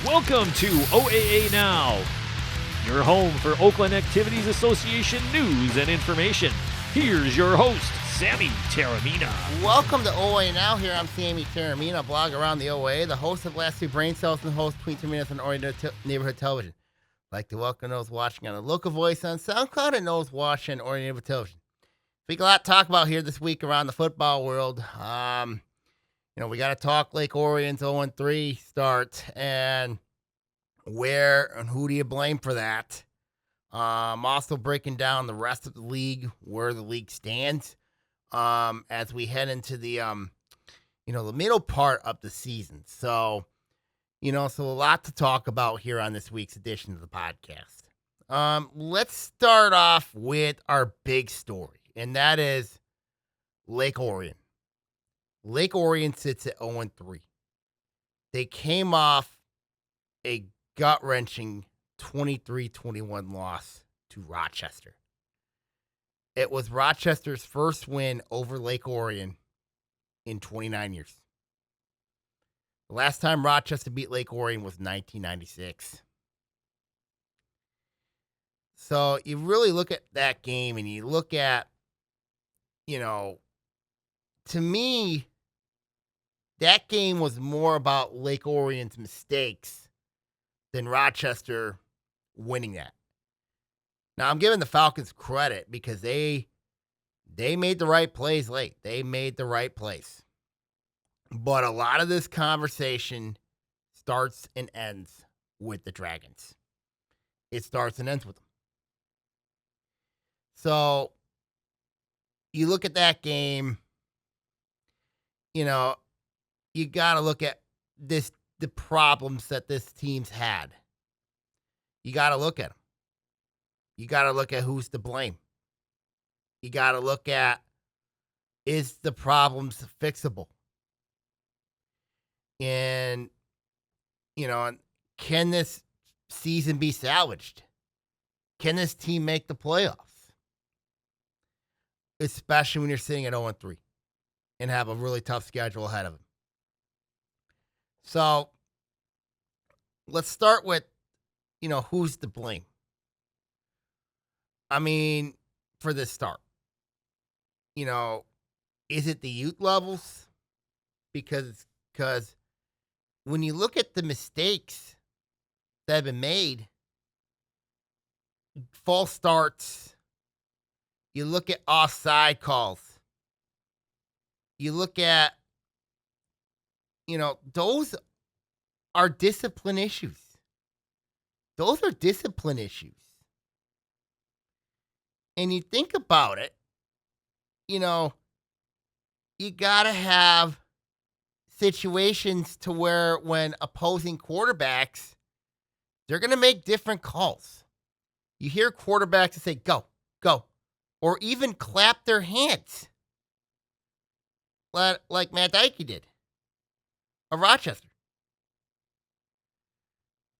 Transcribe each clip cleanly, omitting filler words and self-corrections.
Welcome to OAA Now, your home for Oakland Activities Association news and information. Here's your host, Sammy Taormina. Welcome to OAA Now. Here I'm Sammy Taormina, blog around the OAA, the host of Last Two Brain Cells and host between 2 minutes on Orion Neighborhood Television. I'd like to welcome those watching on the local voice on SoundCloud and those watching Orion Neighborhood Television. We got a lot to talk about here this week around the football world. We got to talk Lake Orion's 0-3 start and where and who do you blame for that. Also breaking down the rest of the league, where the league stands as we head into the the middle part of the season. So a lot to talk about here on this week's edition of the podcast. Let's start off with our big story, and that is Lake Orion. Lake Orion sits at 0-3. They came off a gut-wrenching 23-21 loss to Rochester. It was Rochester's first win over Lake Orion in 29 years. The last time Rochester beat Lake Orion was 1996. So you really look at that game and you look at, to me, that game was more about Lake Orion's mistakes than Rochester winning that. Now, I'm giving the Falcons credit because they made the right plays late. They made the right plays. But a lot of this conversation starts and ends with the Dragons. It starts and ends with them. So, you look at that game, you got to look at the problems that this team's had. You got to look at them. You got to look at who's to blame. You got to look at, is the problems fixable? And, can this season be salvaged? Can this team make the playoffs? Especially when you're sitting at 0-3 and have a really tough schedule ahead of them. So, let's start with, who's to blame? I mean, for this start, is it the youth levels? Because when you look at the mistakes that have been made, false starts, you look at offside calls, you look at, those are discipline issues. Those are discipline issues. And you think about it, you got to have situations to where when opposing quarterbacks, they're going to make different calls. You hear quarterbacks that say, go, go, or even clap their hands like Matt Dykey did of Rochester.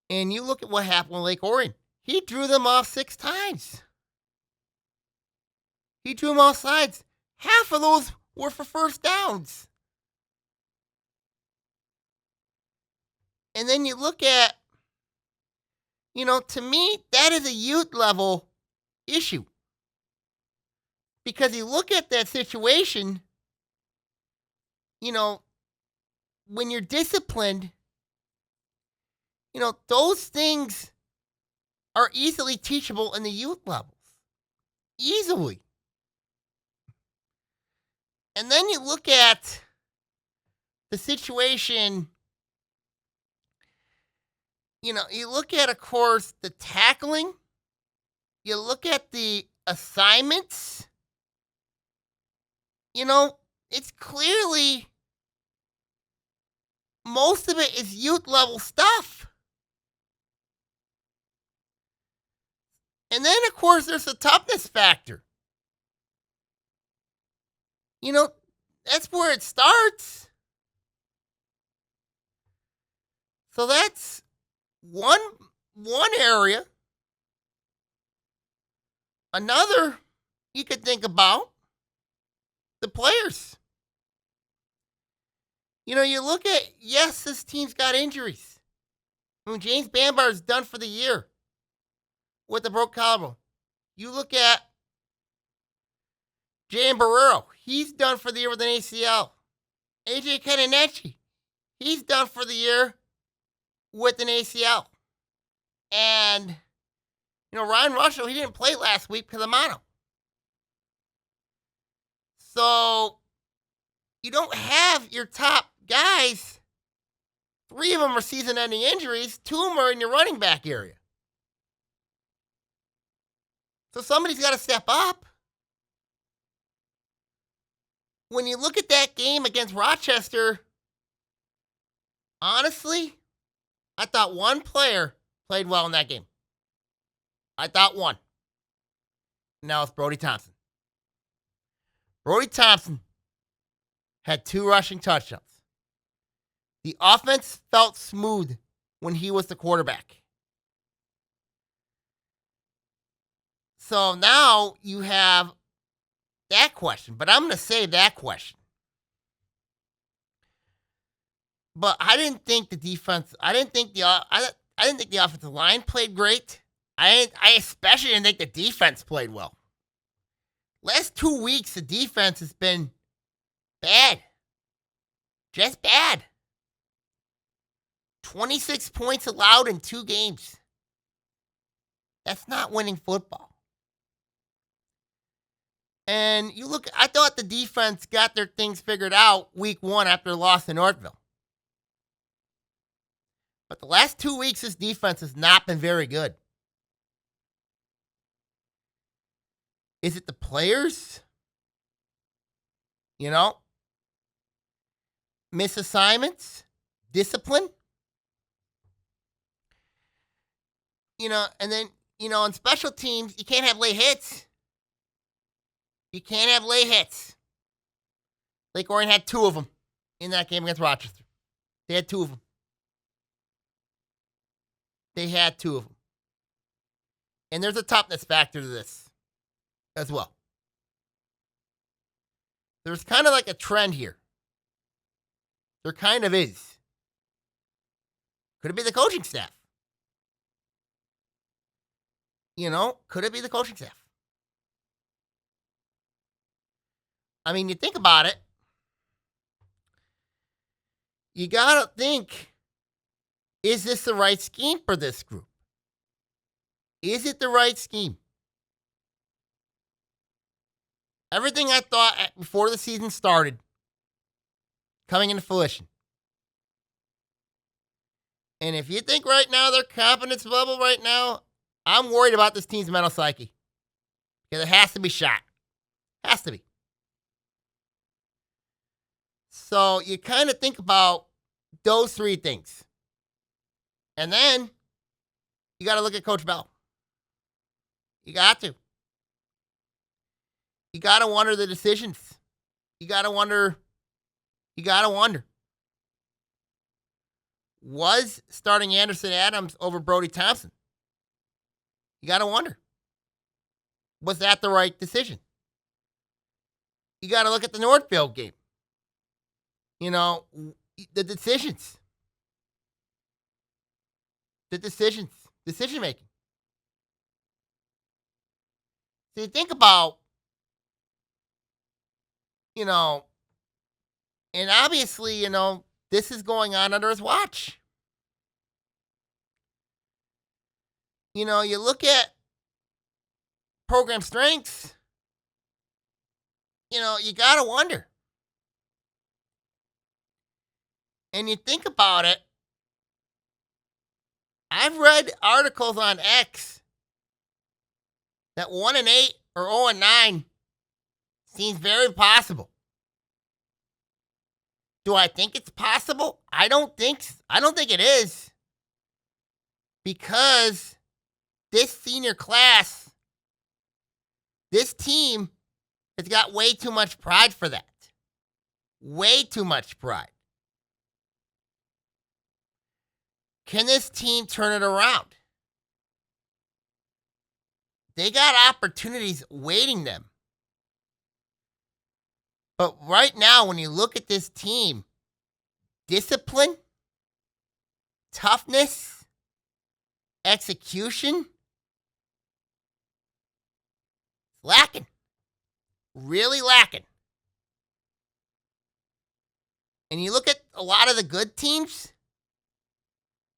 And you look at what happened with Lake Orion. He drew them off 6 times. He drew them off sides. Half of those were for first downs. And then you look at, to me, that is a youth level issue. Because you look at that situation, when you're disciplined, those things are easily teachable in the youth levels. Easily. And then you look at the situation, you look at, of course, the tackling. You look at the assignments. It's clearly, most of it is youth level stuff. And then, of course, there's the toughness factor. That's where it starts. So that's one area. Another you could think about the players. You look at, yes, this team's got injuries. I mean, James Bambar is done for the year with the broke collarbone. You look at Jalen Barrero. He's done for the year with an ACL. AJ Kenanecki. He's done for the year with an ACL. And, Ryan Russell, he didn't play last week because of mono. So, you don't have your top guys. 3 of them are season-ending injuries. 2 of them are in your running back area. So somebody's got to step up. When you look at that game against Rochester, honestly, I thought one player played well in that game. I thought one. Now it's Brody Thompson. Brody Thompson had 2 rushing touchdowns. The offense felt smooth when he was the quarterback. So now you have that question, but I'm going to save that question. But I didn't think the defense, I didn't think the offensive line played great. I especially didn't think the defense played well. Last 2 weeks, the defense has been bad. Just bad. 26 points allowed in 2 games. That's not winning football. And you look, I thought the defense got their things figured out week 1 after the loss to Northville. But the last 2 weeks, this defense has not been very good. Is it the players? Miss assignments? Discipline? And then, on special teams, you can't have late hits. You can't have late hits. Lake Orion had 2 of them in that game against Rochester. They had 2 of them. They had 2 of them. And there's a toughness factor to this as well. There's kind of like a trend here. There kind of is. Could it be the coaching staff? Could it be the coaching staff? I mean, you think about it. You got to think, is this the right scheme for this group? Is it the right scheme? Everything I thought before the season started coming into fruition. And if you think right now their confidence level right now, I'm worried about this team's mental psyche. Because it has to be shot. Has to be. So you kind of think about those 3 things. And then you got to look at Coach Bell. You got to. You got to wonder the decisions. You got to wonder. Was starting Anderson Adams over Brody Thompson? You got to wonder. Was that the right decision? You got to look at the Northfield game. The decisions. Decision making. So you think about, and obviously, this is going on under his watch. You look at program strengths, you got to wonder. And you think about it, I've read articles on X that 1-8 or 0-9 seems very possible. Do I think it's possible? I don't think it is. Because this senior class, this team has got way too much pride for that. Way too much pride. Can this team turn it around? They got opportunities waiting them. But right now, when you look at this team, discipline, toughness, execution, lacking. Really lacking. And you look at a lot of the good teams,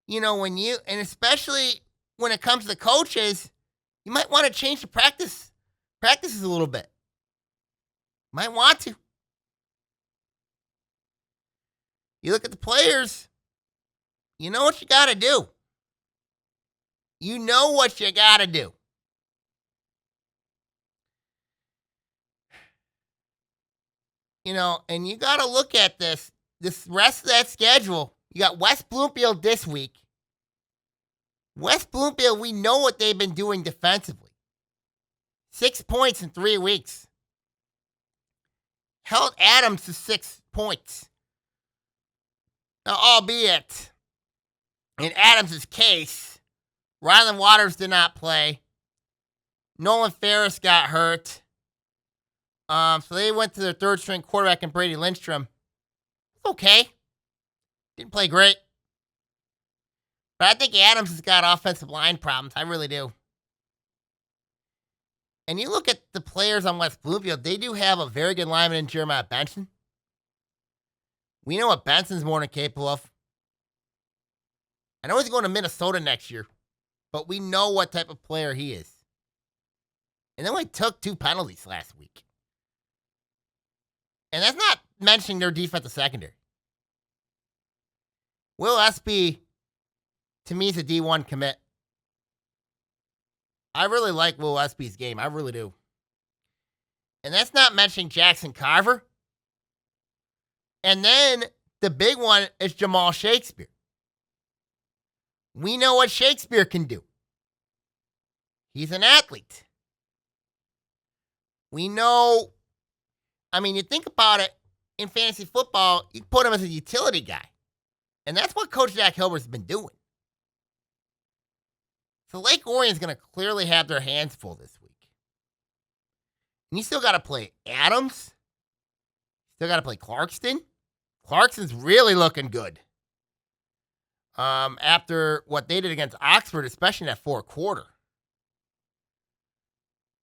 and especially when it comes to coaches, you might want to change the practices a little bit. Might want to. You look at the players, you know what you got to do. You know what you got to do. And you got to look at this rest of that schedule. You got West Bloomfield this week. West Bloomfield, we know what they've been doing defensively. 6 points in 3 weeks. Held Adams to 6 points. Now, albeit, in Adams' case, Rylan Waters did not play. Nolan Ferris got hurt. So they went to their third-string quarterback in Brady Lindstrom. Okay. Didn't play great. But I think Adams has got offensive line problems. I really do. And you look at the players on West Bloomfield, they do have a very good lineman in Jeremiah Benson. We know what Benson's more than capable of. I know he's going to Minnesota next year, but we know what type of player he is. And then we took 2 penalties last week. And that's not mentioning their defensive secondary. Will Espy, to me, is a D1 commit. I really like Will Espy's game. I really do. And that's not mentioning Jackson Carver. And then the big one is Jamal Shakespeare. We know what Shakespeare can do. He's an athlete. We know, you think about it, in fantasy football, you put him as a utility guy. And that's what Coach Zach Hilbert's been doing. So Lake Orion's going to clearly have their hands full this week. And you still got to play Adams. Still got to play Clarkston. Clarkston's really looking good. After what they did against Oxford, especially in that fourth quarter.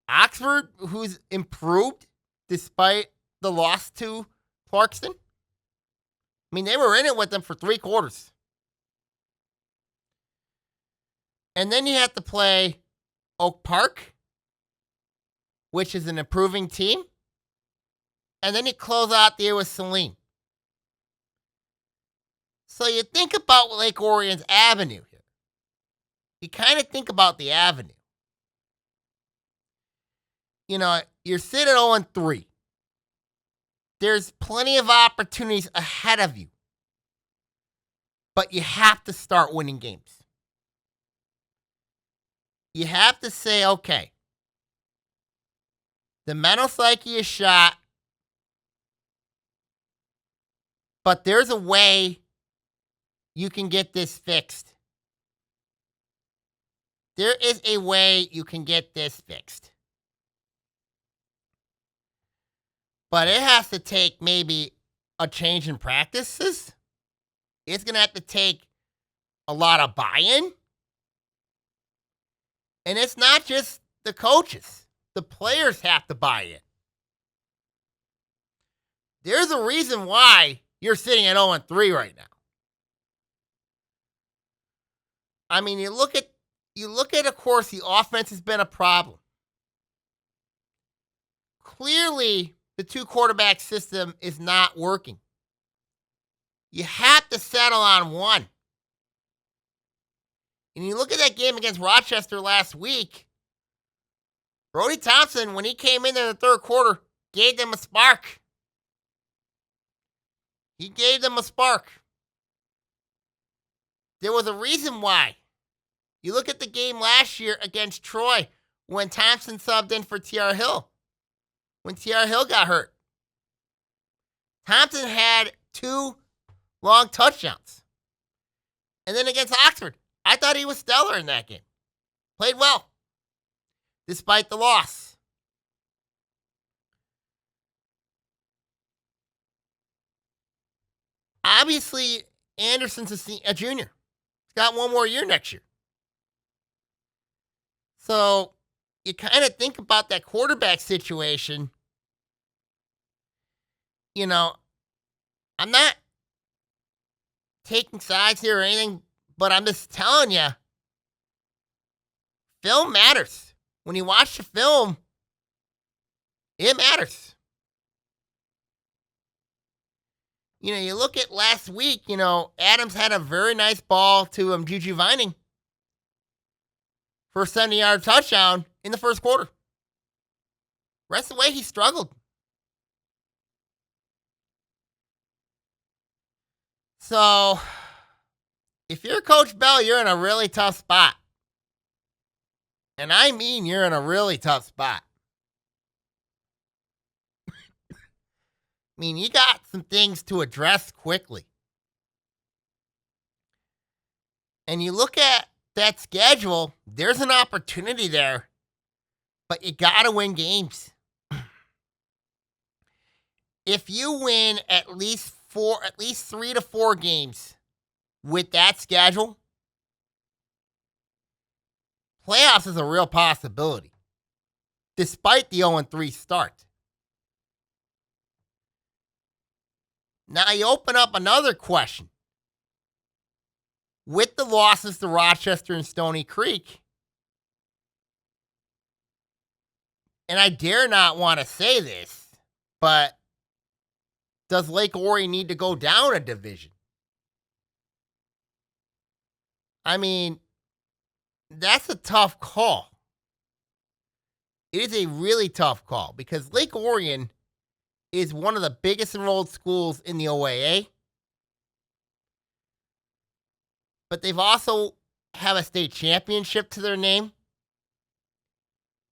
Oxford, who's improved despite the loss to Clarkston. They were in it with them for 3 quarters. And then you have to play Oak Park, which is an improving team. And then you close out the year with Saline. So you think about Lake Orion's avenue here. You kind of think about the avenue. You're sitting at 0-3. There's plenty of opportunities ahead of you. But you have to start winning games. You have to say, okay, the mental psyche is shot, but there's a way you can get this fixed. There is a way you can get this fixed. But it has to take maybe a change in practices. It's going to have to take a lot of buy-in. And it's not just the coaches. The players have to buy in. There's a reason why you're sitting at 0-3 right now. You look at, of course, the offense has been a problem. Clearly, the 2-quarterback system is not working. You have to settle on one. And you look at that game against Rochester last week, Brody Thompson, when he came in the third quarter, gave them a spark. He gave them a spark. There was a reason why. You look at the game last year against Troy when Thompson subbed in for T.R. Hill. When T.R. Hill got hurt. Thompson had 2 long touchdowns. And then against Oxford, I thought he was stellar in that game. Played well, despite the loss. Obviously, Anderson's a junior. He's got 1 more year next year. So you kind of think about that quarterback situation. You know, I'm not taking sides here or anything, but I'm just telling you, film matters. When you watch the film, it matters. You look at last week, Adams had a very nice ball to Juju Vining for a 70-yard touchdown in the first quarter. Rest of the way, he struggled. So, if you're Coach Bell, you're in a really tough spot. And I mean you're in a really tough spot. I mean, you got some things to address quickly. And you look at that schedule, there's an opportunity there, but you got to win games. If you win at least 3 to 4 games with that schedule, playoffs is a real possibility, despite the 0-3 start. Now you open up another question. With the losses to Rochester and Stony Creek, and I dare not want to say this, but does Lake Orion need to go down a division? I mean, that's a tough call. It is a really tough call because Lake Orion is one of the biggest enrolled schools in the OAA. But they've also have a state championship to their name.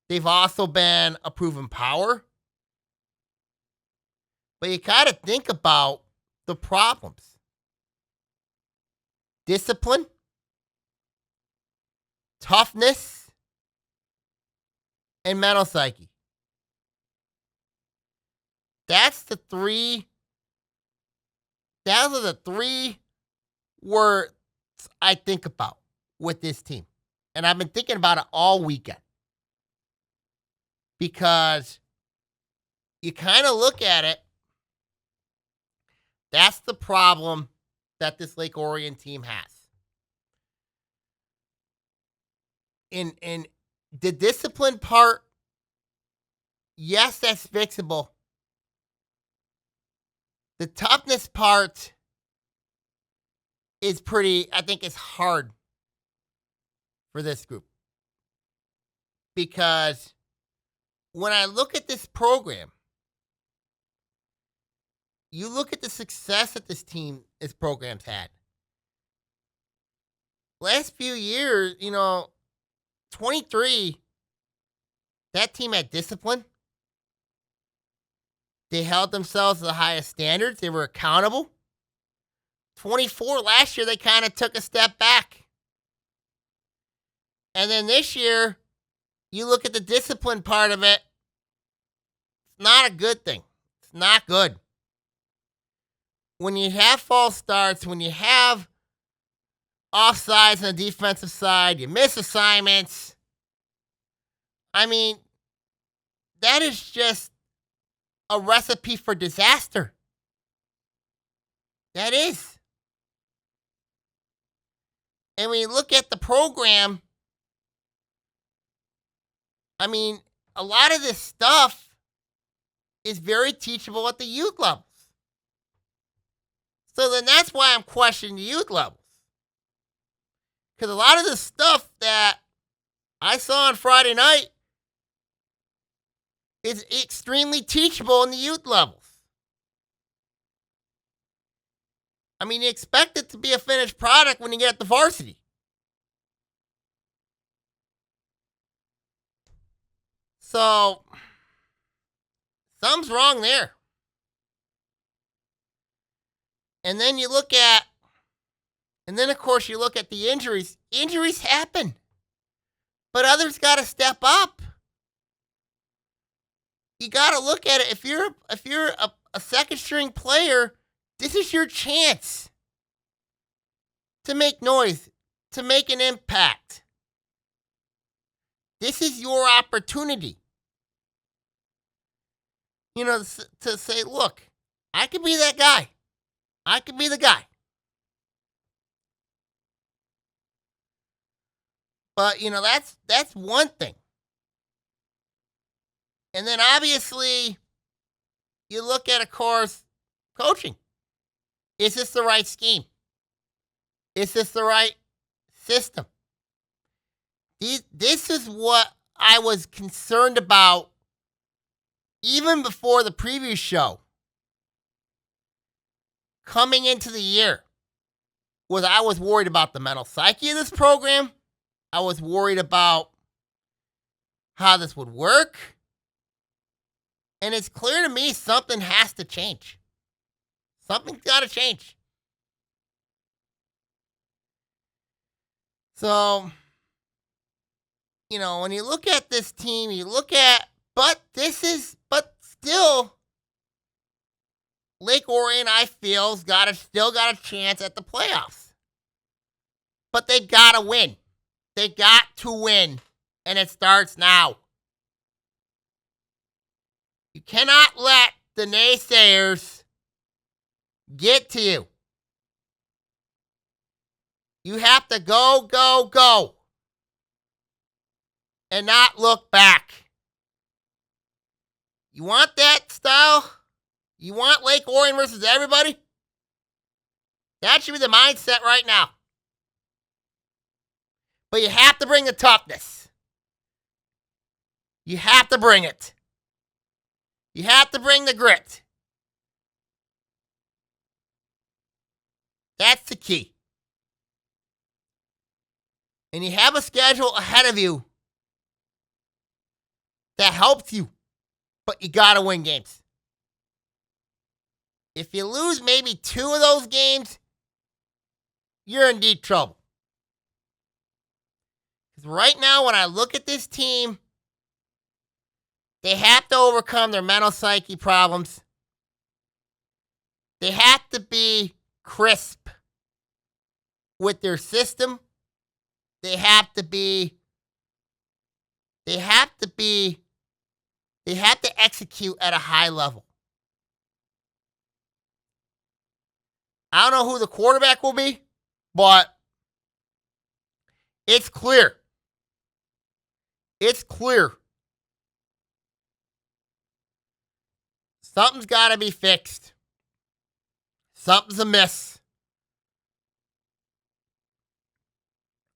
They've also been a proven power. But you got to think about the problems. Discipline, toughness, and mental psyche. Those are the three words I think about with this team. And I've been thinking about it all weekend. Because you kind of look at it, that's the problem that this Lake Orion team has. In the discipline part, yes, that's fixable. The toughness part is I think it's hard for this group. Because when I look at this program, you look at the success that this program's had. Last few years, 23, that team had discipline. They held themselves to the highest standards. They were accountable. 24 last year, they kind of took a step back. And then this year, you look at the discipline part of it, it's not a good thing. It's not good. When you have false starts, when you have offsides on the defensive side, you miss assignments. I mean, that is just a recipe for disaster. That is. And when you look at the program, I mean, a lot of this stuff is very teachable at the youth levels. So then that's why I'm questioning the youth levels. Because a lot of the stuff that I saw on Friday night is extremely teachable in the youth levels. I mean, you expect it to be a finished product when you get to varsity. So, something's wrong there. And then of course you look at the injuries. Injuries happen. But others got to step up. You got to look at it. If you're a second string player, this is your chance to make noise, to make an impact. This is your opportunity. To say, look, I could be that guy. I could be the guy. But, that's one thing. And then obviously, you look at, of course, coaching. Is this the right scheme? Is this the right system? This is what I was concerned about even before the preview show. Coming into the year, I was worried about the mental psyche of this program. I was worried about how this would work. And it's clear to me something has to change. Something's got to change. So, when you look at this team, but still, Lake Orion, I feel, still got a chance at the playoffs. But they've got to win. They got to win, and it starts now. You cannot let the naysayers get to you. You have to go, go, go, and not look back. You want that style? You want Lake Orion versus everybody? That should be the mindset right now. But you have to bring the toughness. You have to bring it. You have to bring the grit. That's the key. And you have a schedule ahead of you that helps you, but you got to win games. If you lose maybe 2 of those games, you're in deep trouble. Because right now, when I look at this team, they have to overcome their mental psyche problems. They have to be crisp with their system. They have to execute at a high level. I don't know who the quarterback will be, but it's clear. It's clear. Something's got to be fixed. Something's amiss.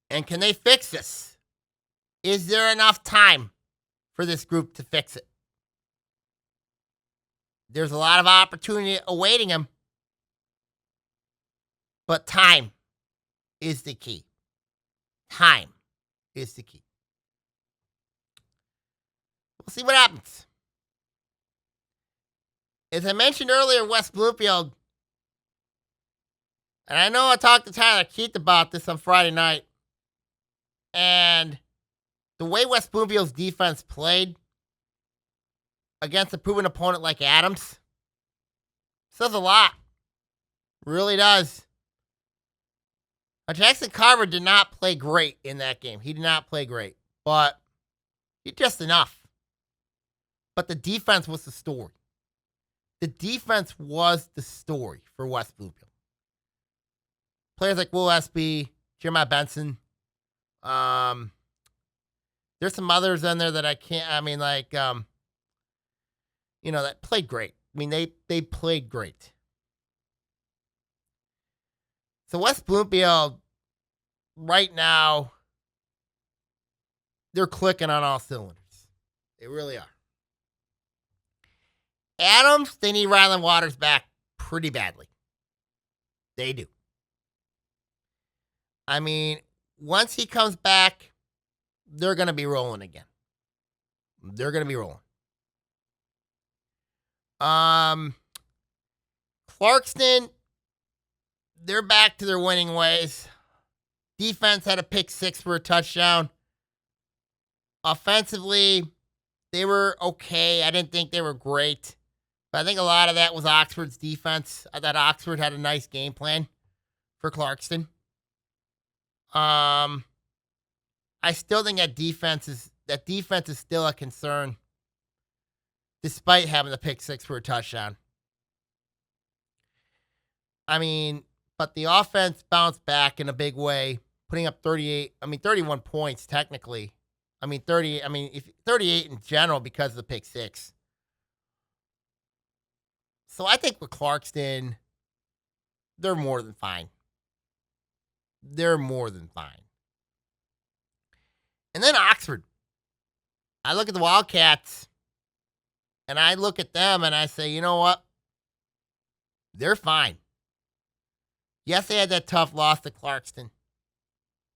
And can they fix this? Is there enough time for this group to fix it? There's a lot of opportunity awaiting them. But time is the key. Time is the key. We'll see what happens. As I mentioned earlier, West Bloomfield, and I know I talked to Tyler Keith about this on Friday night, and the way West Bloomfield's defense played against a proven opponent like Adams says a lot. Really does. Jackson Carver did not play great in that game. He did not play great, but he did just enough. But the defense was the story. The defense was the story for West Bloomfield. Players like Will Espy, Jeremiah Benson. There's some others in there that that played great. I mean, they played great. So West Bloomfield, right now, they're clicking on all cylinders. They really are. Adams, they need Ryland Waters back pretty badly. They do. I mean, once he comes back, they're going to be rolling again. They're going to be rolling. Clarkston, they're back to their winning ways. Defense had a pick 6 for a touchdown. Offensively, they were okay. I didn't think they were great. But I think a lot of that was Oxford's defense. I thought Oxford had a nice game plan for Clarkston. I still think that defense that defense is still a concern, despite having the pick six for a touchdown. I mean, but the offense bounced back in a big way, putting up 31 points technically. 38 in general because of the pick six. So I think with Clarkston, they're more than fine. They're more than fine. And then Oxford. I look at the Wildcats, and I look at them, and I say, you know what? They're fine. Yes, they had that tough loss to Clarkston,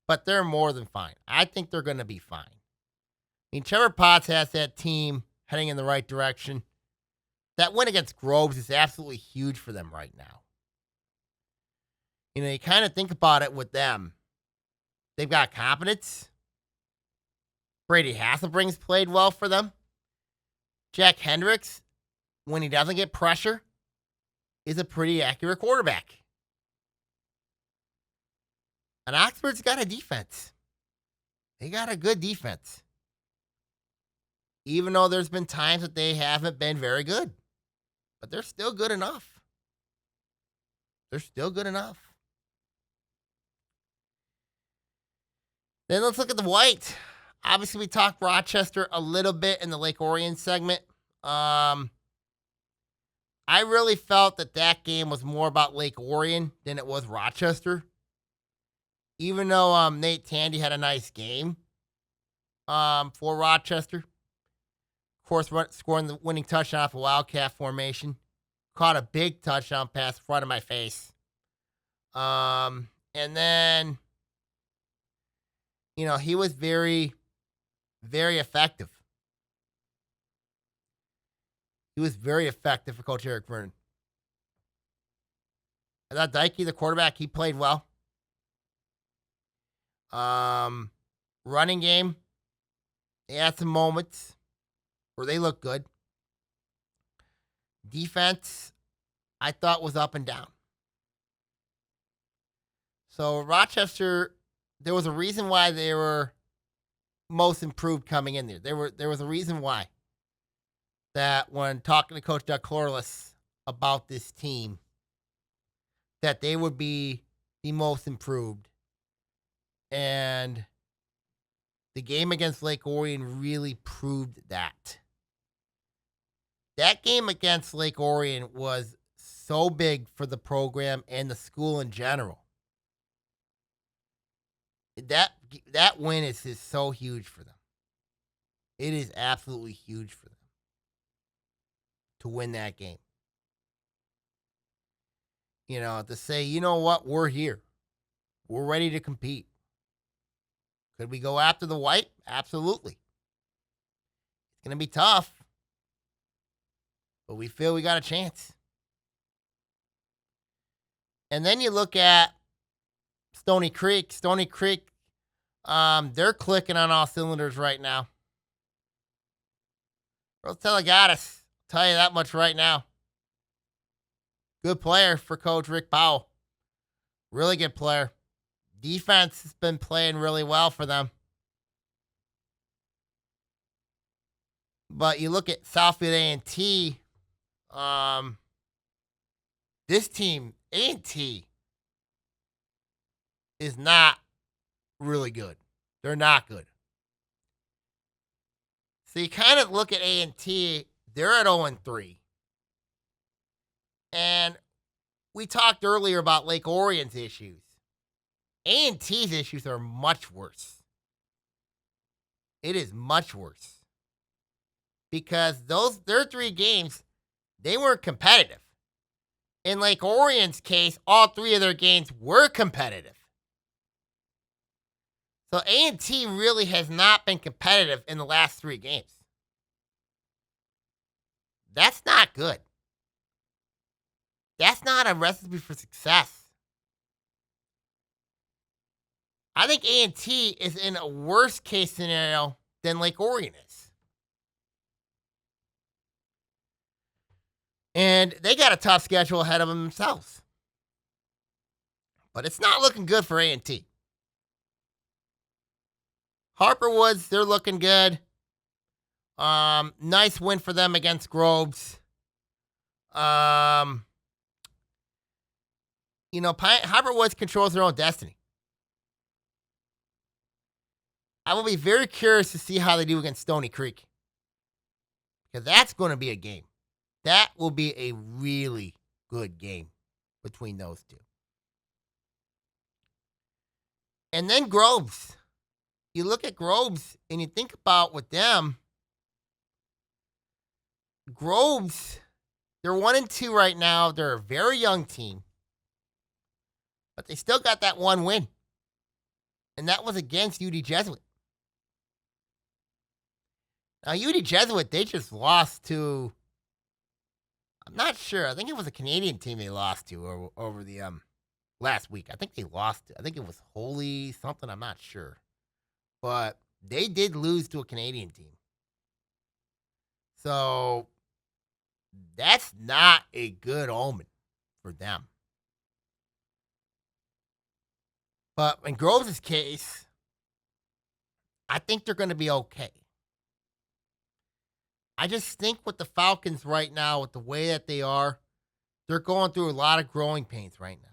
but they're more than fine. I think they're going to be fine. I mean, Trevor Potts has that team heading in the right direction. That win against Groves is absolutely huge for them right now. You kind of think about it with them. They've got competence. Brady Hasselbring's played well for them. Jack Hendricks, when he doesn't get pressure, is a pretty accurate quarterback. And Oxford's got a defense. They got a good defense. Even though there's been times that they haven't been very good. But they're still good enough. They're still good enough. Then let's look at the white. Obviously, we talked Rochester a little bit in the Lake Orion segment. I really felt that game was more about Lake Orion than it was Rochester. Even though Nate Tandy had a nice game for Rochester. Of course, scoring the winning touchdown off a Wildcat formation. Caught a big touchdown pass in front of my face. And then, he was very, very effective. He was very effective for Coach Eric Vernon. I thought Dykey, the quarterback, he played well. Running game, they had some moments where they looked good. Defense, I thought was up and down. So Rochester, there was a reason why they were most improved coming in there. There was a reason why. That when talking to Coach Doug Clorless about this team, that they would be the most improved. And the game against Lake Orion really proved that. That game against Lake Orion was so big for the program and the school in general. That win is so huge for them. It is absolutely huge for them to win that game. To say, you know what, we're here. We're ready to compete. Could we go after the white? Absolutely. It's going to be tough. But we feel we got a chance. And then you look at Stony Creek. Stony Creek, they're clicking on all cylinders right now. Rose Telegatis, tell you that much right now. Good player for Coach Rick Powell. Really good player. Defense has been playing really well for them. But you look at Southfield A&T, this team, A&T, is not really good. They're not good. So you kind of look at A&T, they're at 0-3. And we talked earlier about Lake Orion's issues. A&T's issues are much worse. It is much worse. Because their 3 games, they weren't competitive. In Lake Orion's case, all 3 of their games were competitive. So A&T really has not been competitive in the last 3 games. That's not good. That's not a recipe for success. I think A&T is in a worse case scenario than Lake Orion is. And they got a tough schedule ahead of them themselves. But it's not looking good for A&T. Harper Woods, they're looking good. Nice win for them against Groves. Harper Woods controls their own destiny. I will be very curious to see how they do against Stony Creek. Because that's going to be a game. That will be a really good game between those two. And then Groves. You look at Groves and you think about with them. Groves, they're 1-2 right now. They're a very young team. But they still got that one win. And that was against UD Jesuit. Now, UD Jesuit, they just lost to, I'm not sure. I think it was a Canadian team they lost to over the last week. I think they lost. I think it was Holy something. I'm not sure. But they did lose to a Canadian team. So that's not a good omen for them. But in Groves' case, I think they're going to be okay. I just think with the Falcons right now, with the way that they are, they're going through a lot of growing pains right now.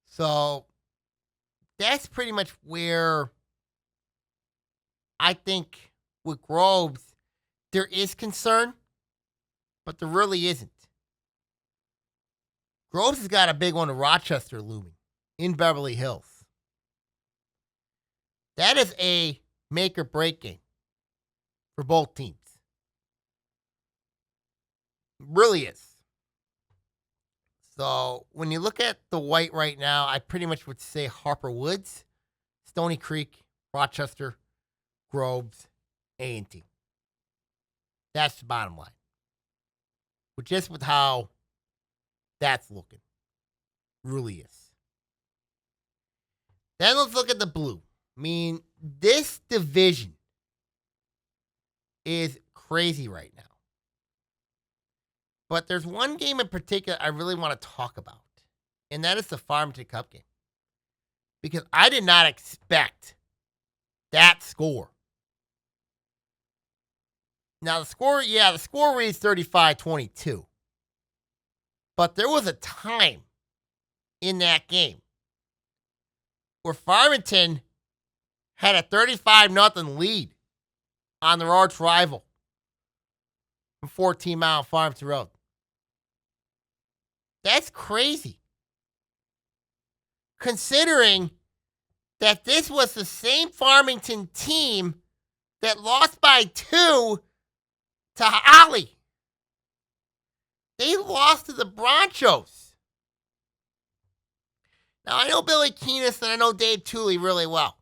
So that's pretty much where I think with Groves, there is concern, but there really isn't. Groves has got a big one to Rochester looming in Beverly Hills. That is a make or break game for both teams. Really is. So when you look at the white right now, I pretty much would say Harper Woods, Stony Creek, Rochester, Groves, A&T. That's the bottom line. But just with how that's looking. Really is. Then let's look at the blue. I mean, this division is crazy right now. But there's one game in particular I really want to talk about. And that is the Farmington Cup game. Because I did not expect that score. Now, the score reads 35-22. But there was a time in that game where Farmington had a 35-0 lead on their arch rival from 14 Mile Farmington Road. That's crazy. Considering that this was the same Farmington team that lost by 2 to Holly. They lost to the Bronchos. Now, I know Billy Keenest and I know Dave Tooley really well.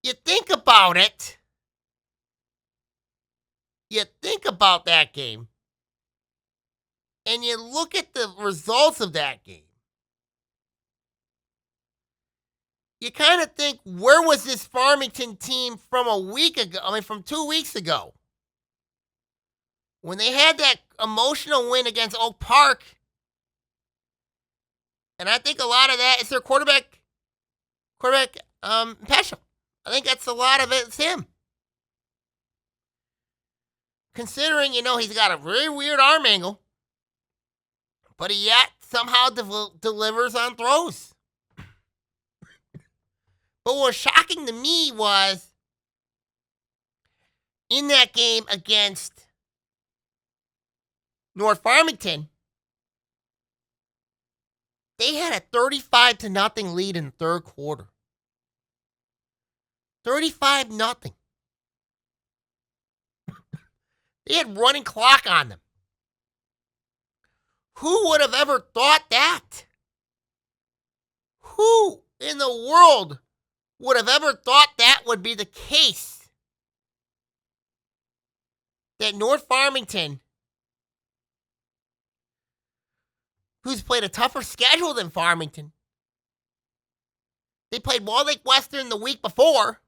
You think about it. You think about that game. And you look at the results of that game. You kind of think, where was this Farmington team from from 2 weeks ago? When they had that emotional win against Oak Park. And I think a lot of that is their quarterback, Pesha. I think that's a lot of it. It's him. Considering, he's got a very weird arm angle. But he yet somehow delivers on throws. But what was shocking to me was, in that game against North Farmington, they had a 35-0 lead in the third quarter. 35-0. They had running clock on them. Who would have ever thought that? Who in the world would have ever thought that would be the case? That North Farmington, who's played a tougher schedule than Farmington, they played Wall Lake Western the week before,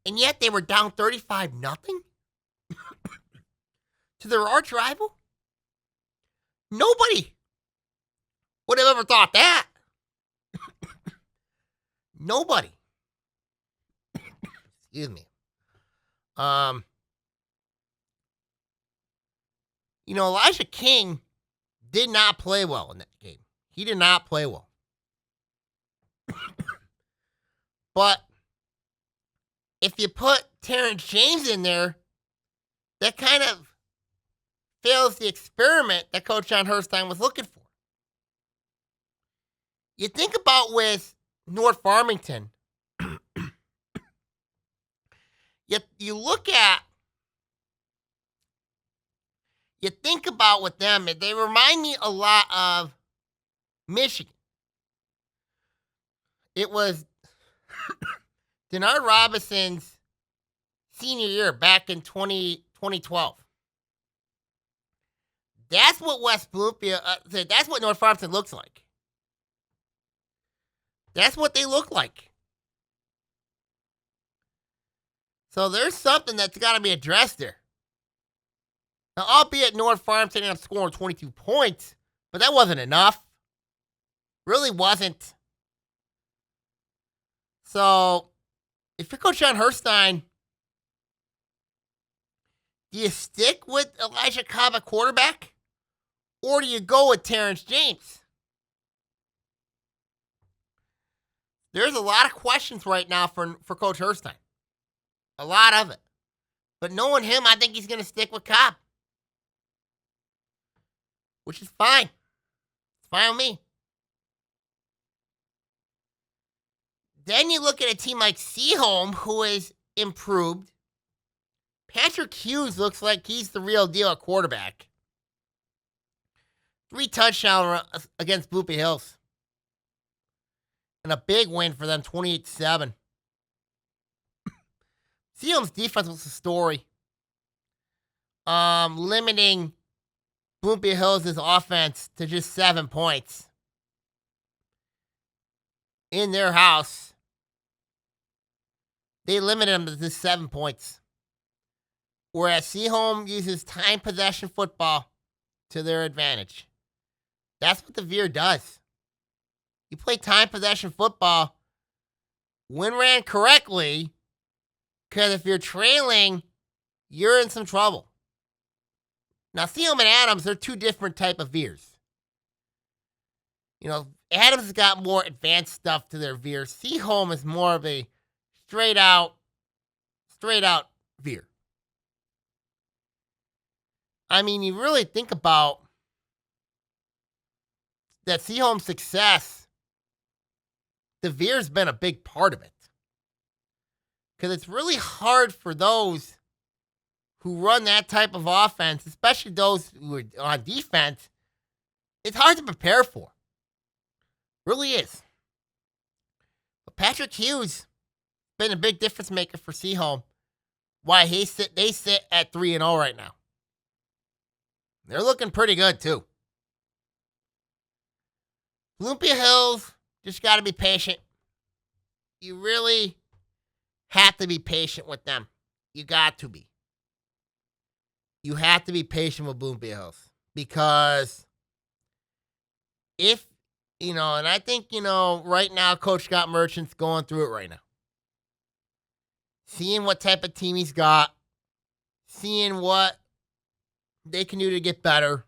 and yet they were down 35-0 to their arch rival? Nobody Would have ever thought that? Nobody. Excuse me. Elijah King did not play well in that game. He did not play well. But if you put Terrence James in there, that kind of fails the experiment that Coach John Herstein was looking for. You think about with North Farmington, you think about with them, they remind me a lot of Michigan. It was Denard Robinson's senior year back in 2012. That's what West Bloomfield, that's what North Farmington looks like. That's what they look like. So there's something that's got to be addressed there. Now, albeit North Farmington ended up scoring 22 points, but that wasn't enough. Really wasn't. So, if you're Coach John Herstein, do you stick with Elijah Cobb at quarterback? Or do you go with Terrence James? There's a lot of questions right now for Coach Herstein. A lot of it. But knowing him, I think he's going to stick with Cobb. Which is fine. It's fine with me. Then you look at a team like Seaholm, who is improved. Patrick Hughes looks like he's the real deal at quarterback. 3 touchdowns against Bloomfield Hills. And a big win for them, 28-7. Seaholm's defense was the story. Limiting Bloomfield Hills' offense to just 7 points. In their house, they limited them to just 7 points. Whereas Seaholm uses time possession football to their advantage. That's what the Veer does. You play time possession football when ran correctly, because if you're trailing, you're in some trouble. Now, Seaholm and Adams, they're 2 different type of Veers. Adams has got more advanced stuff to their Veer. Seaholm is more of a straight out Veer. I mean, you really think about that Seaholm's success. The Veer's been a big part of it. Because it's really hard for those who run that type of offense, especially those who are on defense, it's hard to prepare for. Really is. But Patrick Hughes been a big difference maker for Seaholm. Why they sit at 3-0 right now. They're looking pretty good too. Bloomfield Hills, just got to be patient. You really have to be patient with them. You got to be. You have to be patient with Bloomfield Hills. Because if, and I think, right now Coach Scott Merchant's going through it right now. Seeing what type of team he's got. Seeing what they can do to get better.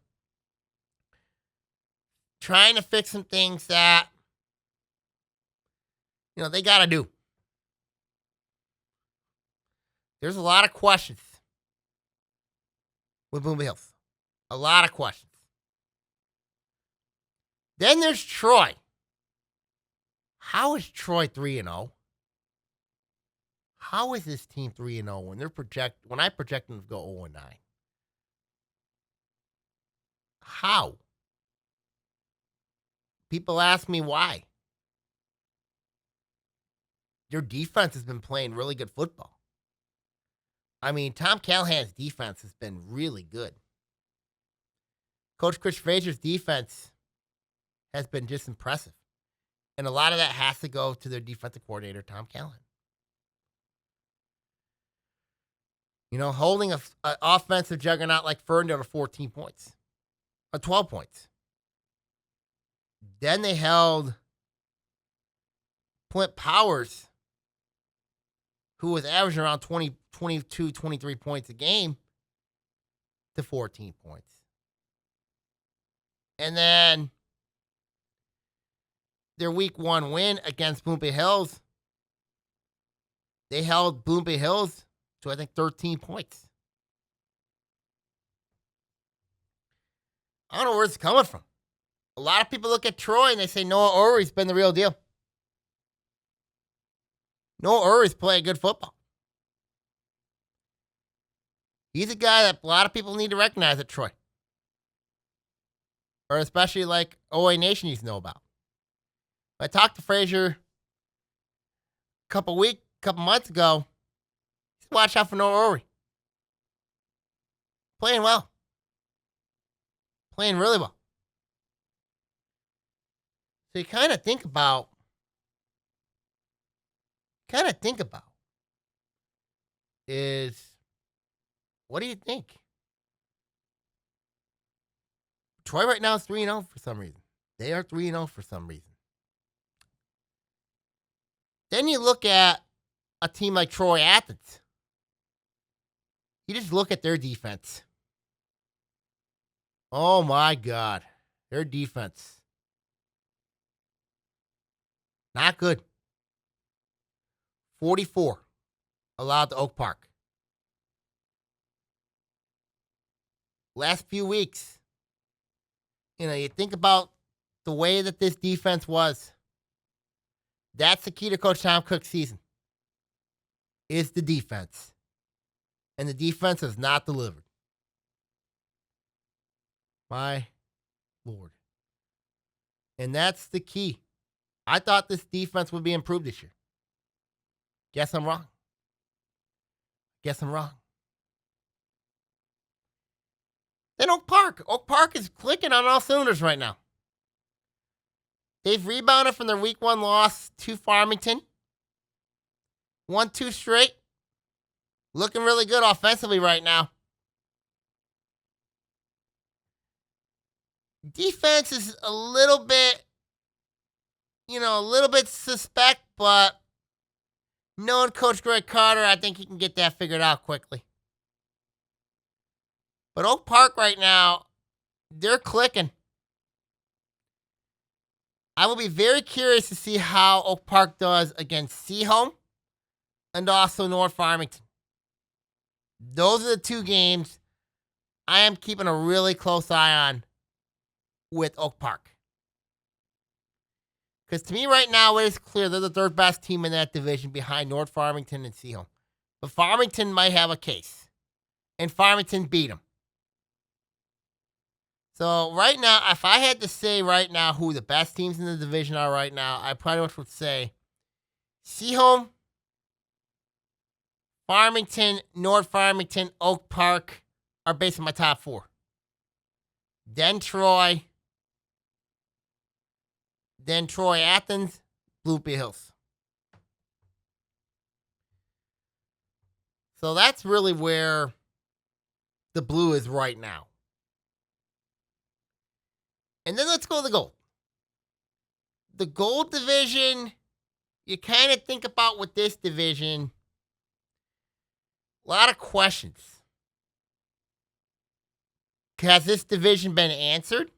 Trying to fix some things that, they got to do. There's a lot of questions with Bloomfield Hills. A lot of questions. Then there's Troy. How is Troy 3-0? How is this team 3-0 when I project them to go 0-9? How? People ask me why. Their defense has been playing really good football. I mean, Tom Callahan's defense has been really good. Coach Chris Frazier's defense has been just impressive. And a lot of that has to go to their defensive coordinator, Tom Callahan. Holding an offensive juggernaut like Ferndale to 14 points. Or 12 points. Then they held Flint Powers, who was averaging around 20, 22, 23 points a game, to 14 points. And then their week 1 win against Bloomfield Hills, they held Bloomfield Hills to, I think, 13 points. I don't know where it's coming from. A lot of people look at Troy and they say Noah Urey's been the real deal. Noah Urey's playing good football. He's a guy that a lot of people need to recognize at Troy. Or especially like OAA Nation needs to know about. I talked to Frazier a couple months ago. He said, watch out for Noah Urey. Playing well. Playing really well. So you kind of think about is, what do you think? Troy right now is 3-0 for some reason. They are 3-0 for some reason. Then you look at a team like Troy Athens. You just look at their defense. Oh my God. Their defense. Not good. 44 allowed to Oak Park. Last few weeks, you think about the way that this defense was. That's the key to Coach Tom Cook's season, is the defense. And the defense has not delivered. My Lord. And that's the key. I thought this defense would be improved this year. Guess I'm wrong. Then Oak Park. Oak Park is clicking on all cylinders right now. They've rebounded from their week 1 loss to Farmington. 1-2 straight. Looking really good offensively right now. Defense is a little bit suspect, but knowing Coach Greg Carter, I think he can get that figured out quickly. But Oak Park right now, they're clicking. I will be very curious to see how Oak Park does against Seaholm and also North Farmington. Those are the 2 games I am keeping a really close eye on with Oak Park. Because to me right now, it is clear they're the 3rd best team in that division behind North Farmington and Seaholm. But Farmington might have a case. And Farmington beat them. So right now, if I had to say right now who the best teams in the division are right now, I pretty much would say Seaholm, Farmington, North Farmington, Oak Park are basically my top 4. Then Troy Athens, Bloomfield Hills. So that's really where the blue is right now. And then let's go to the gold. The gold division, you kind of think about with this division, a lot of questions. Has this division been answered?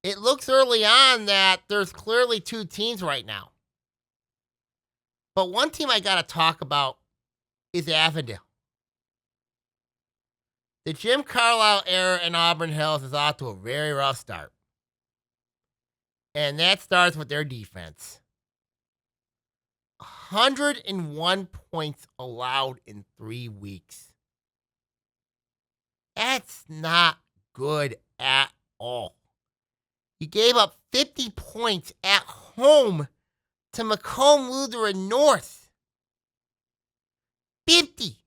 It looks early on that there's clearly 2 teams right now. But one team I got to talk about is Avondale. The Jim Carlisle era in Auburn Hills is off to a very rough start. And that starts with their defense. 101 points allowed in 3 weeks. That's not good at all. You gave up 50 points at home to Macomb Lutheran North. 50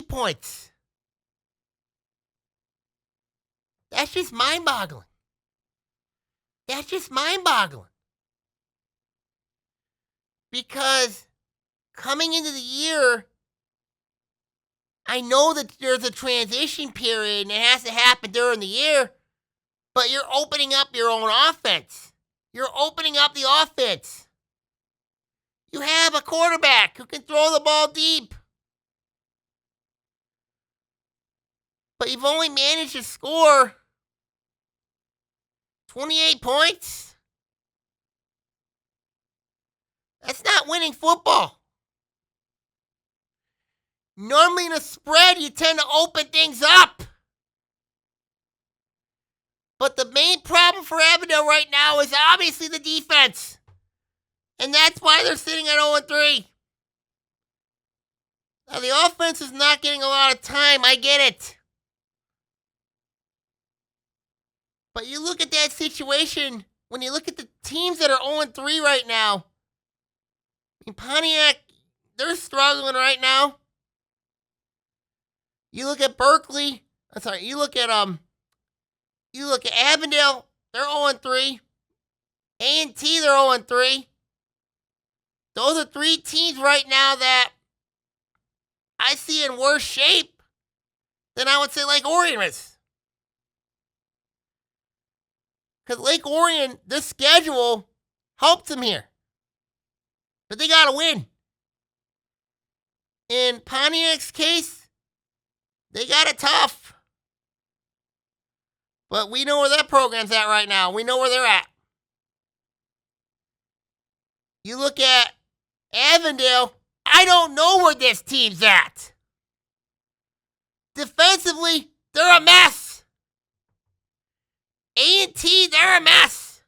points. That's just mind-boggling. Because coming into the year, I know that there's a transition period and it has to happen during the year, but you're opening up your own offense. You're opening up the offense. You have a quarterback who can throw the ball deep. But you've only managed to score 28 points. That's not winning football. Normally in a spread, you tend to open things up. But the main problem for Avondale right now is obviously the defense. And that's why they're sitting at 0-3. Now, the offense is not getting a lot of time. I get it. But you look at that situation, when you look at the teams that are 0-3 right now, I mean, Pontiac, they're struggling right now. You look at Berkeley, you look at Avondale, they're 0-3. A&T, they're 0-3. Those are three teams right now that I see in worse shape than I would say Lake Orion is. Because Lake Orion, this schedule helped them here. But they got to win. In Pontiac's case, they got it tough. But we know where that program's at right now. We know where they're at. You look at Avondale, I don't know where this team's at. Defensively, they're a mess. A&T, they're a mess.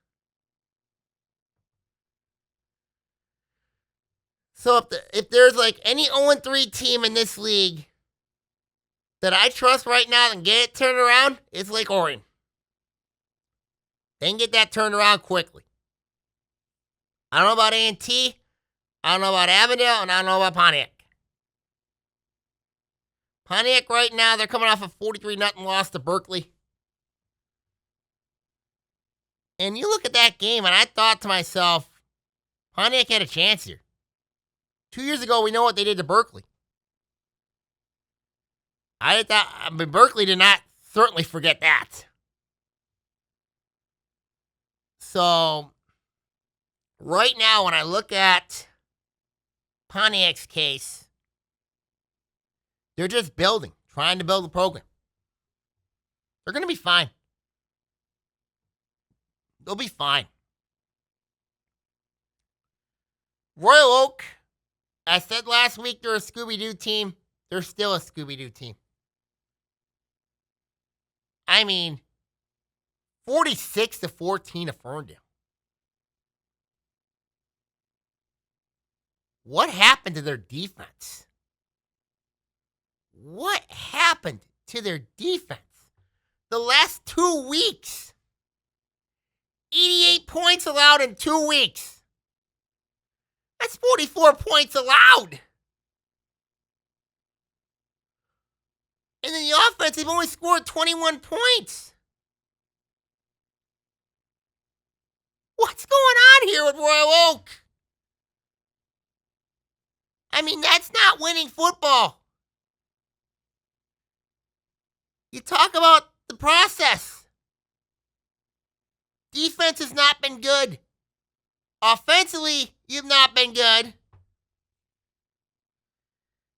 So if there's like any 0-3 team in this league that I trust right now and get it turned around, it's Lake Orion. They can get that turned around quickly. I don't know about A&T, I don't know about Avondale, and I don't know about Pontiac. Pontiac right now, they're coming off a 43-0 loss to Berkeley. And you look at that game, and I thought to myself, Pontiac had a chance here. 2 years ago, we know what they did to Berkeley. Berkeley did not certainly forget that. So, right now, when I look at Pontiac's case, they're just trying to build a program. They're going to be fine. They'll be fine. Royal Oak, I said last week they're a Scooby-Doo team. They're still a Scooby-Doo team. I mean, 46-14 to Ferndale. What happened to their defense? What happened to their defense? The last 2 weeks. 88 points allowed in 2 weeks. That's 44 points allowed. And then the offense, they've only scored 21 points. What's going on here with Royal Oak? I mean, that's not winning football. You talk about the process. Defense has not been good. Offensively, you've not been good.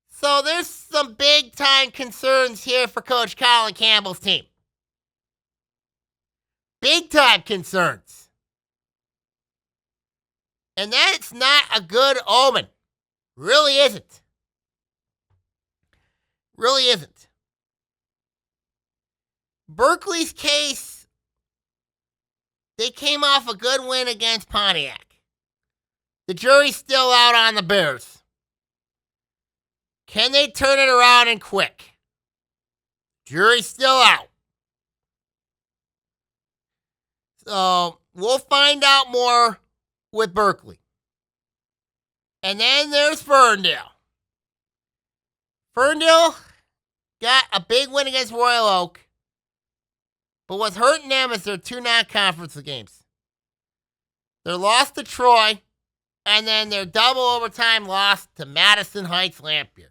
So there's some big-time concerns here for Coach Colin Campbell's team. Big-time concerns. And that's not a good omen. Really isn't. Really isn't. Berkeley's case, they came off a good win against Pontiac. The jury's still out on the Bears. Can they turn it around and quick? Jury's still out. So we'll find out more with Berkeley. And then there's Ferndale. Ferndale got a big win against Royal Oak. But what's hurting them is their 2 non-conference games. Their loss to Troy, and then their double overtime loss to Madison Heights Lampier.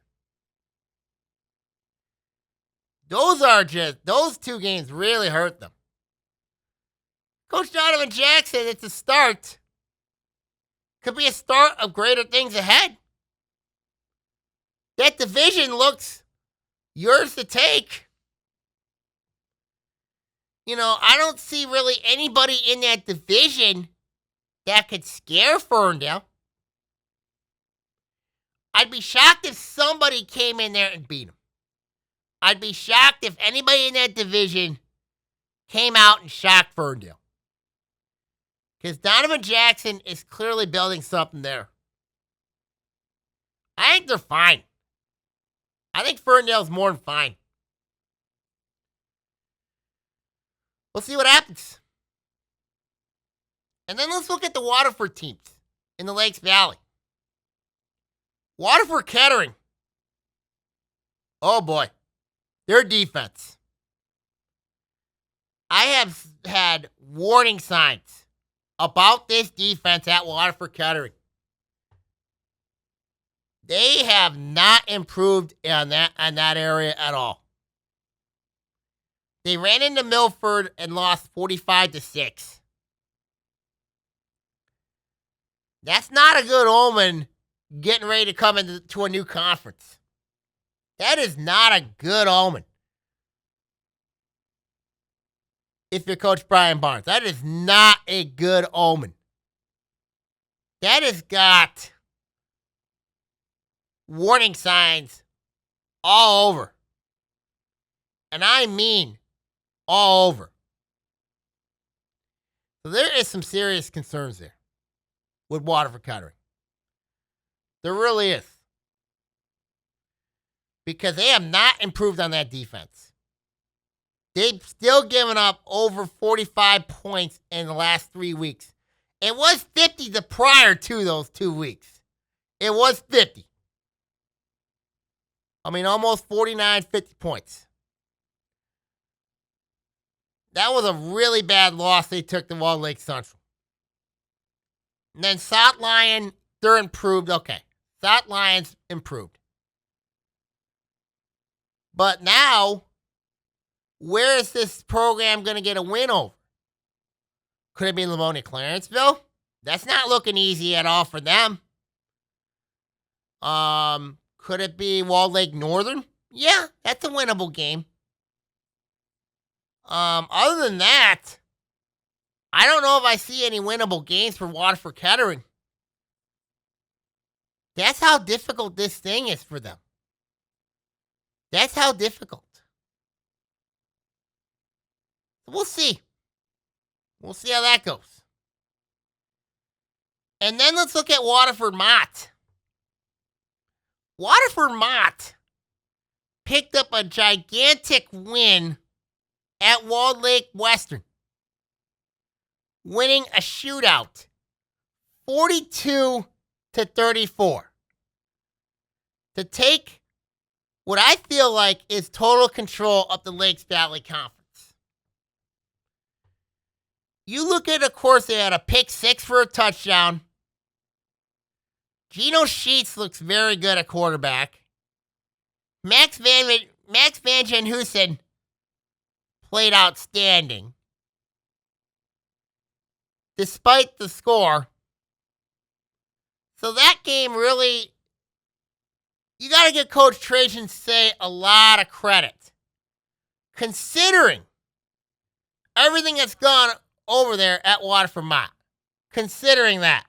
those two games really hurt them. Coach Donovan Jackson, it's a start. Could be a start of greater things ahead. That division looks yours to take. I don't see really anybody in that division that could scare Ferndale. I'd be shocked if somebody came in there and beat them. I'd be shocked if anybody in that division came out and shocked Ferndale. Because Donovan Jackson is clearly building something there. I think they're fine. I think Ferndale's more than fine. We'll see what happens. And then let's look at the Waterford teams in the Lakes Valley. Waterford Kettering. Oh boy. Their defense. I have had warning signs about this defense at Waterford Kettering. They have not improved on that area at all. They ran into Milford and lost 45-6. That's not a good omen getting ready to come into a new conference. That is not a good omen. If you're Coach Brian Barnes, that is not a good omen. That has got warning signs all over. And I mean all over. So there is some serious concerns there with Waterford Kettering. There really is. Because they have not improved on that defense. They've still given up over 45 points in the last 3 weeks. It was 50 the prior to those 2 weeks. It was 50. Almost 49, 50 points. That was a really bad loss they took to Walled Lake Central. And then South Lyon, they're improved. Okay. South Lyon's improved. But now, where is this program going to get a win over? Could it be Livonia Clarenceville? That's not looking easy at all for them. Could it be Walled Lake Northern? Yeah, that's a winnable game. Other than that, I don't know if I see any winnable games for Waterford Kettering. That's how difficult this thing is for them. That's how difficult. We'll see. We'll see how that goes. And then let's look at Waterford Mott. Waterford Mott picked up a gigantic win at Walled Lake Western, winning a shootout 42-34 to take what I feel like is total control of the Lakes Valley Conference. You look at, of course, they had a pick six for a touchdown. Geno Sheets looks very good at quarterback. Max Van Hoosen played outstanding. Despite the score. So that game really, you got to give Coach Trajan Say a lot of credit. Considering everything that's gone over there at Waterford Mott. Considering that.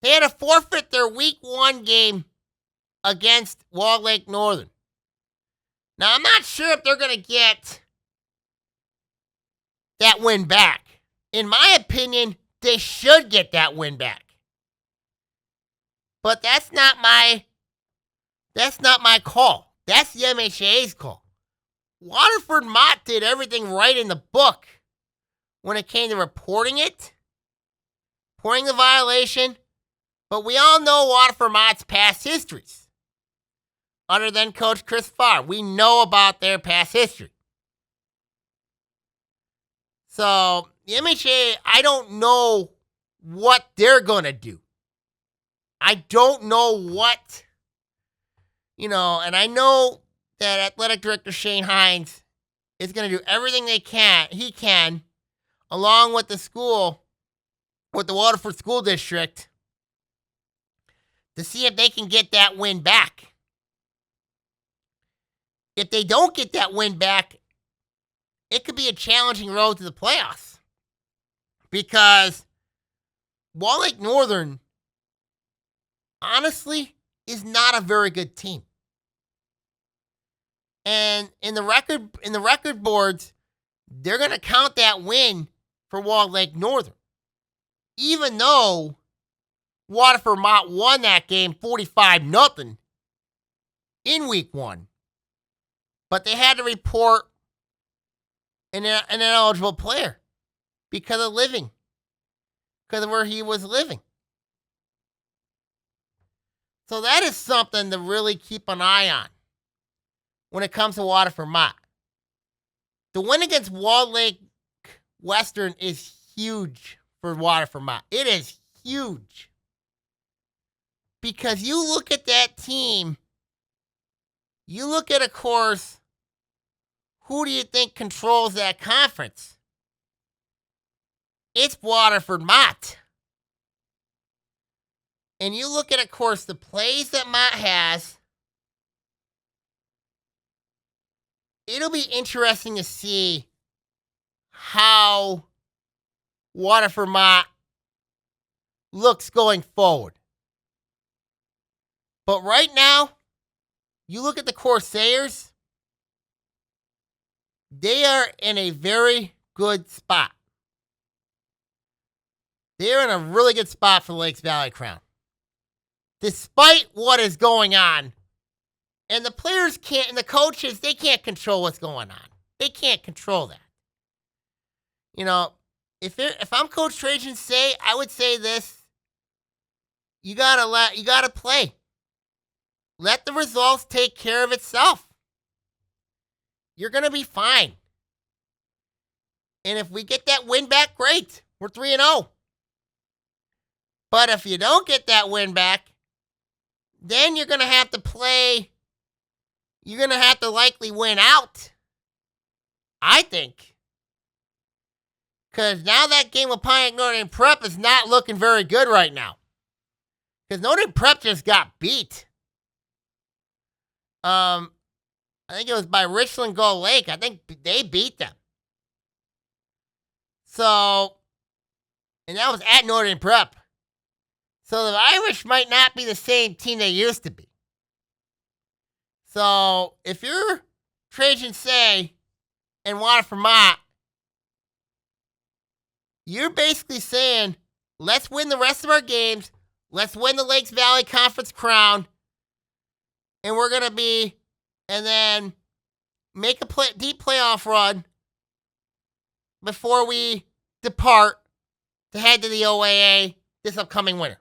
They had to forfeit their week 1 game against Walled Lake Northern. Now, I'm not sure if they're going to get that win back. In my opinion, they should get that win back. But that's not my call. That's the MHA's call. Waterford Mott did everything right in the book when it came to reporting it, reporting the violation. But we all know Waterford Mott's past histories. Other than Coach Chris Farr, we know about their past history. So, the MHA, I don't know what they're going to do. I don't know what, and I know that athletic director Shane Hines is going to do everything he can, along with the school, with the Waterford School District, to see if they can get that win back. If they don't get that win back, it could be a challenging road to the playoffs. Because Wall Lake Northern, honestly, is not a very good team. And in the record boards, they're going to count that win for Wall Lake Northern. Even though Waterford Mott won that game 45-0 in week 1. But they had to report an ineligible player because of where he was living. So that is something to really keep an eye on when it comes to Waterford Mott. The win against Wall Lake Western is huge for Waterford Mott. It is huge. Because you look at that team, you look at, of course, who do you think controls that conference? It's Waterford Mott. And you look at, of course, the plays that Mott has. It'll be interesting to see how Waterford Mott looks going forward. But right now, you look at the Corsairs, they are in a very good spot. They're in a really good spot for the Lakes Valley Crown. Despite what is going on, and the players can't, and the coaches, they can't control what's going on. They can't control that. You know, if I'm Coach Trajan Say, I would say this: you gotta play. Let the results take care of itself. You're going to be fine. And if we get that win back, great. We're 3-0. But if you don't get that win back, then you're going to have to play. You're going to have to likely win out, I think. Because now that game with Pontiac Notre Dame Prep is not looking very good right now. Because Notre Dame Prep just got beat. I think it was by Richland Gull Lake. I think they beat them. So, and that was at Notre Dame Prep. So the Irish might not be the same team they used to be. So if you're Trajan Say and Waterford Mott, you're basically saying, let's win the rest of our games. Let's win the Lakes Valley Conference crown. And we're going to be, and then make a deep playoff run before we depart to head to the OAA this upcoming winter.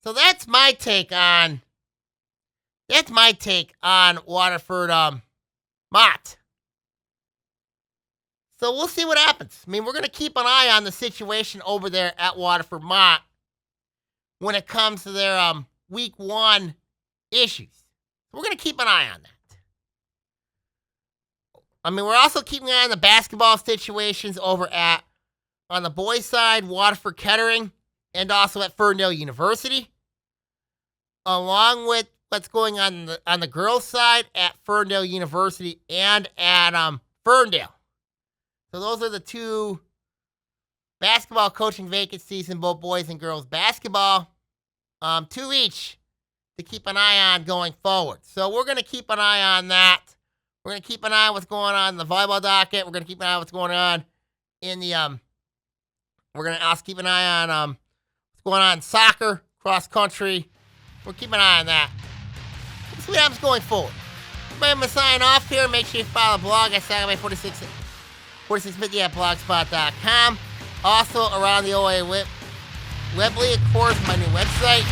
So that's my take on Waterford Mott. So we'll see what happens. I mean, we're going to keep an eye on the situation over there at Waterford Mott when it comes to their week 1 issues. We're going to keep an eye on that. I mean, we're also keeping an eye on the basketball situations over at, on the boys' side, Waterford Kettering, and also at Ferndale University, along with what's going on the girls' side at Ferndale University and at Ferndale. So those are the 2 basketball coaching vacancies in both boys and girls basketball, 2 each to keep an eye on going forward. So we're going to keep an eye on that. We're going to keep an eye on what's going on in the volleyball docket. We're going to keep an eye on what's going on in the, we're going to also keep an eye on what's going on in soccer, cross country. We're keeping an eye on that. Let's see what happens going forward. I'm going to sign off here. Make sure you follow the blog at Sagamay4650 at blogspot.com. Also around the OAA Webley, of course, my new website.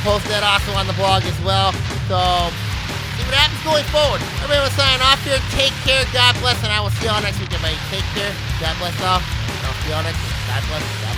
Post that also on the blog as well. So, see what happens going forward. Everybody will sign off here. Take care. God bless. And I will see you all next week, everybody. Take care. God bless all. And I'll see you all next week. God bless.